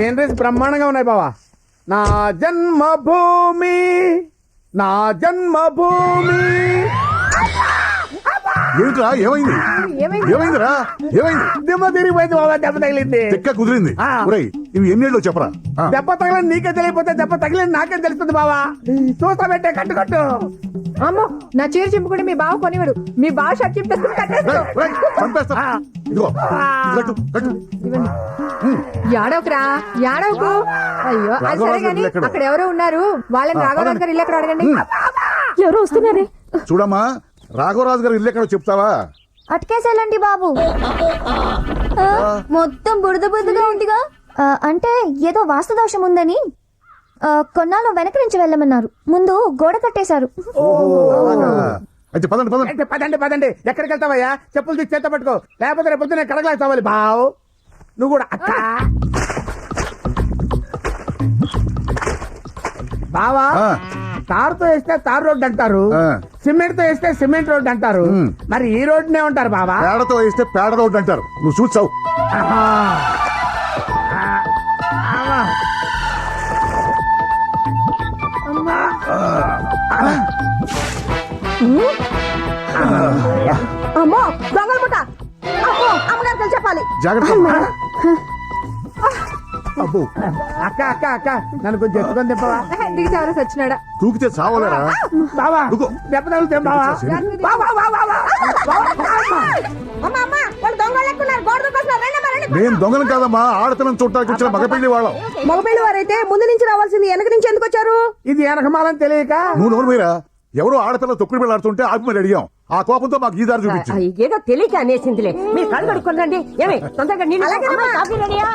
Sceneries బ్రహ్మాండంగా ఉన్నాయి బావా. నా జన్మభూమి నా జన్మభూమి. ఏమిట్రా ఏమైంది? ఏమైందిరా? ఏమైంది? దిమ్మ తిరిగిపోయింది బాబా, దెబ్బ తగిలింది. చెక్క కుదిరింది. ఆ. ఒరేయ్ ఇవి ఎన్నేళ్ళు చెప్పరా? ఆ. దెబ్బ తగిలింది నీకే తెలియపోతే దెబ్బ తగిలింది నాకేం తెలుస్తుంది బావా. చూస్తా పెట్టే కట్టు. అమ్మో, నా చీర చింపుకుంటే మీ బావ కొనివాడు. మీ బావ షర్ట్ చింపేసుకుని కట్టేసుకో. రేయ్, రేయ్, చంపేస్తా. ఇదిగో, కట్టు, కట్టు. యాడవకురా, యాడవకు. అయ్యో అది సరే రాఘవరాజు గాని ఇల్లు ఎక్కడ? అక్కడ ఎవరో ఉన్నారు. వాళ్ళని రాఘవరాజు గారు ఇల్లు ఎక్కడ అడగండి. ఎవరు వస్తున్నారే? చూడమ్మా, రాఘవరాజు గారు ఇల్లు ఎక్కడో చెప్తావా? అటుకేసేలండి బాబు. మొత్తం బురద బురదగా ఉందిగా. అంటే ఏదో వాస్తు దోషం ఉందని కొన్నాళ్ళు వెనక నుంచి వెళ్ళమన్నారు. ముందు గోడ కట్టేశారు. అలాగా. అయితే పదండి పదండి. అంటే పదండి ఎక్కడికి వెళ్తావయ్యా? చెప్పులు తీసి చేత పట్టుకో, లేకపోతే రేపు పొద్దున్న కడగలేస్తావాలి బావు. నువ్వు కూడా అక్క బావా. ఆ. తారుతో వేస్తే తారు రోడ్డు అంటారు, ఆ. సిమెంట్ తో వేస్తే సిమెంట్ రోడ్డు అంటారు. మరి ఈ రోడ్డునే ఉంటారు బావా. పేడతో వేస్తే పేడ రోడ్డు అంటారు. నువ్వు చూసావు. ఆహా. ఆహా. అమ్మో, దొంగల పుట్ట. అమ్మో, అమ్మగారికి చెప్పాలి. జాగ్రత్త. అబ్బో, అక్క నన్ను కొంచెం ఎత్తుకొని తిప్పవా? దిగి చావరా సచ్చినాడా. తూకితే చావలేరా? బావా నువ్వు. దెబ్బ తగులుతాం బావా. నేను దొంగలు కాదమ్మా, ఆడతనం చూడటానికి వచ్చిన మగపెళ్లి వాళ్ళం. మగపిల్లి వారైతే ముందు నుంచి రావాల్సింది, వెనక నుంచి ఎందుకు వచ్చారు? ఇది వెనకమాలని తెలియక నువ్వు నోరు మీరా? ఎవరో ఆడపిల్ల తొక్కుడు వెళ్ళాడుతుంటే ఆపి మరి అడిగాం. ఆ కోపంతో మాకు ఈ దారి చూపించింది. ఏదో తెలియక అనేసిందిలే. మీరు కళ్ళు కడుక్కొని రండి. ఏమే తొందరగా నీళ్ళు. కాఫీ రెడీయా?